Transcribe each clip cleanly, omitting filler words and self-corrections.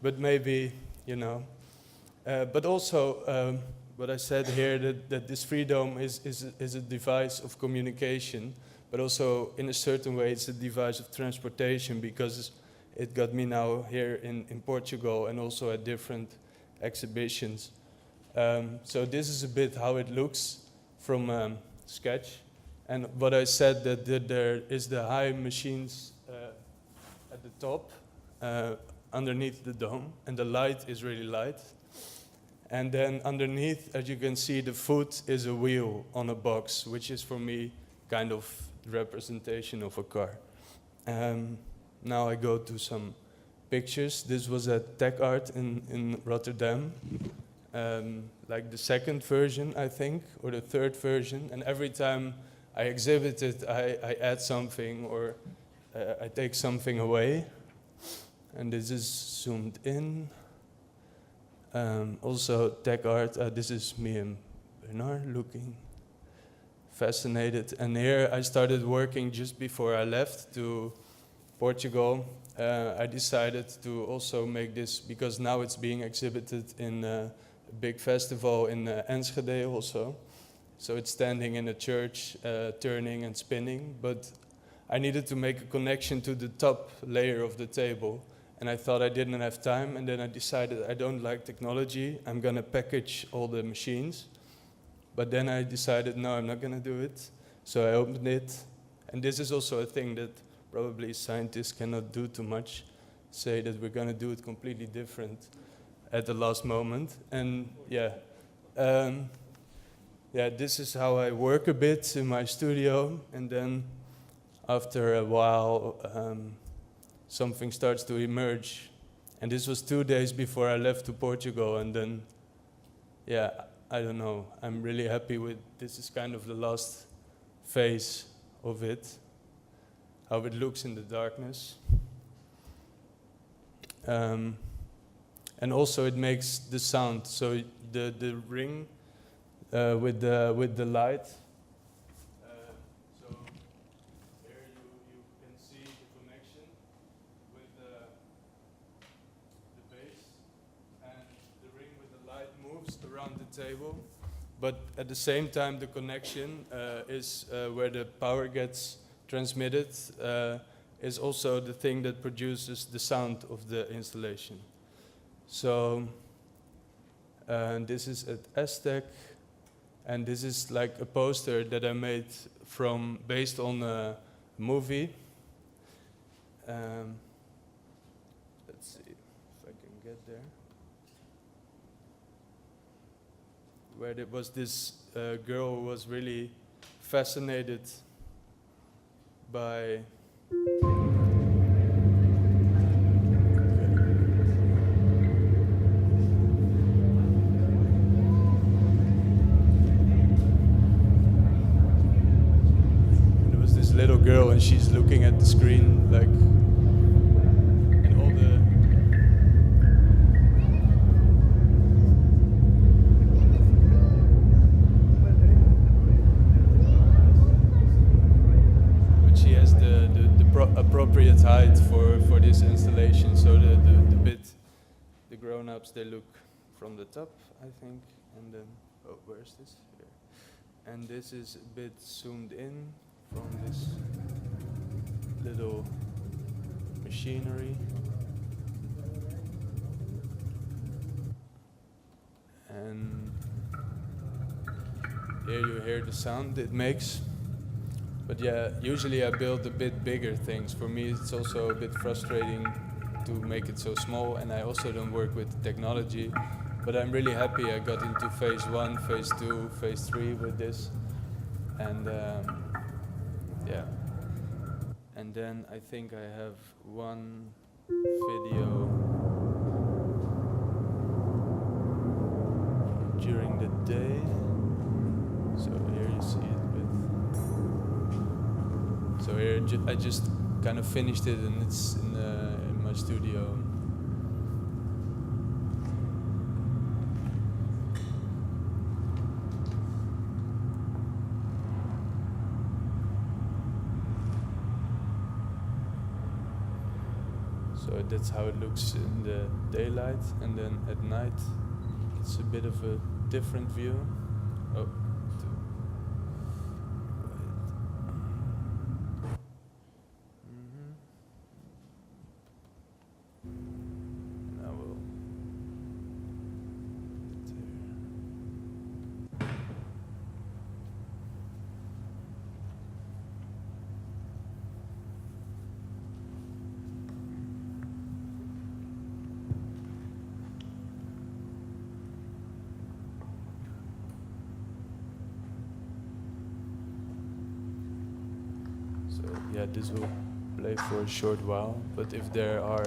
but maybe, but also what I said here, that this freedom is a device of communication, but also in a certain way it's a device of transportation, because it got me now here in Portugal and also at different exhibitions. So this is a bit how it looks from sketch. And what I said, that there is the high machines at the top, underneath the dome, and the light is really light. And then underneath, as you can see, the foot is a wheel on a box, which is for me kind of representation of a car. Now I go to some pictures. This was at Tech Art in Rotterdam, like the second version, I think, or the third version. And every time I exhibit it, I add something, or I take something away. And this is zoomed in. Also Tech Art, this is me and Bernard looking fascinated. And here I started working just before I left to Portugal. I decided to also make this, because now it's being exhibited in a big festival in Enschede also. So it's standing in a church, turning and spinning, but I needed to make a connection to the top layer of the table. And I thought I didn't have time, and then I decided I don't like technology, I'm gonna package all the machines. But then I decided, no, I'm not gonna do it. So I opened it, and this is also a thing that probably scientists cannot do too much, say that we're gonna do it completely different at the last moment. And yeah, this is how I work a bit in my studio, and then after a while, something starts to emerge. And this was 2 days before I left to Portugal, and then, yeah, I don't know, I'm really happy with, this is kind of the last phase of it, how it looks in the darkness. And also it makes the sound, so the ring with the light. Around the table, but at the same time the connection is where the power gets transmitted, is also the thing that produces the sound of the installation. So this is at Aztec, and this is like a poster that I made based on a movie. Let's see if I can get there. Where there was this girl who was really fascinated by there was this little girl, and she's looking at the screen like, and all the appropriate height for this installation. So the grown-ups, they look from the top, I think, and then, oh, where's this? Here. And this is a bit zoomed in from this little machinery. And here you hear the sound it makes. But yeah, usually I build a bit bigger things. For me, it's also a bit frustrating to make it so small, and I also don't work with technology. But I'm really happy I got into phase 1, phase 2, phase 3 with this. And yeah. And then I think I have one video during the day. So here you see it. So here I just kind of finished it, and it's in my studio. So that's how it looks in the daylight, and then at night it's a bit of a different view. Oh, and I will get there. So yeah, this will play for a short while, but if there are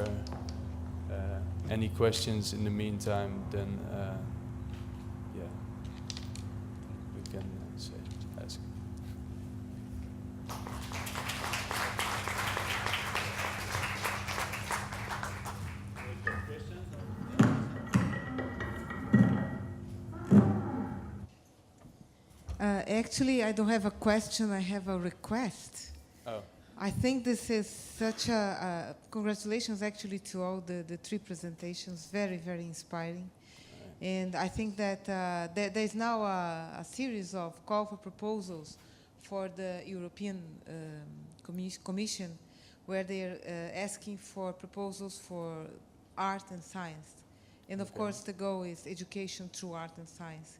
any questions in the meantime, then yeah, we can ask. Actually, I don't have a question, I have a request. Oh. I think this is such a congratulations actually to all the three presentations, very, very inspiring. And I think that there is now a series of call for proposals for the European Commission, where they're asking for proposals for art and science. And of course, the goal is education through art and science.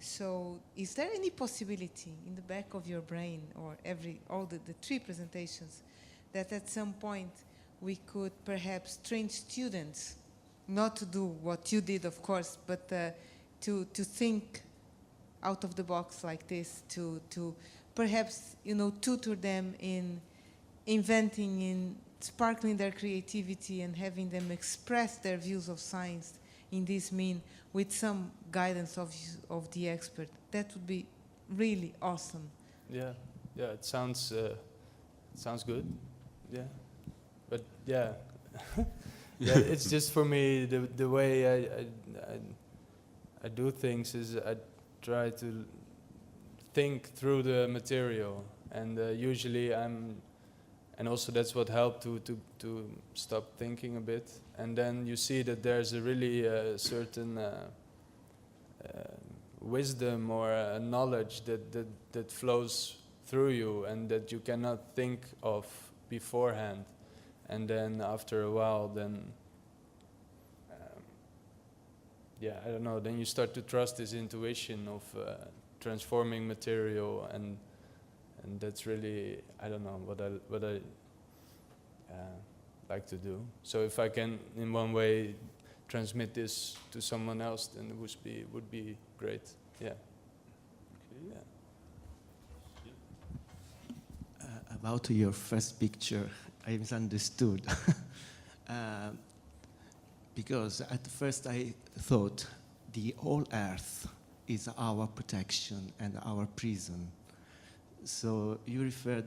So is there any possibility in the back of your brain, or all the three presentations, that at some point we could perhaps train students not to do what you did, of course, but to think out of the box like this, to perhaps, tutor them in inventing, in sparkling their creativity and having them express their views of science in this mean, with some guidance of the expert? That would be really awesome. Yeah, it sounds good. Yeah, but yeah, yeah, it's just for me the way I do things is I try to think through the material, and usually and also that's what helped to stop thinking a bit, and then you see that there's a really certain wisdom or knowledge that flows through you and that you cannot think of beforehand, and then after a while, then yeah, I don't know. Then you start to trust this intuition of transforming material, and that's really, I don't know, what I like to do. So if I can in one way transmit this to someone else, then it would be great. Yeah. Okay. Yeah. About your first picture, I misunderstood. Because at first I thought the whole earth is our protection and our prison. So you referred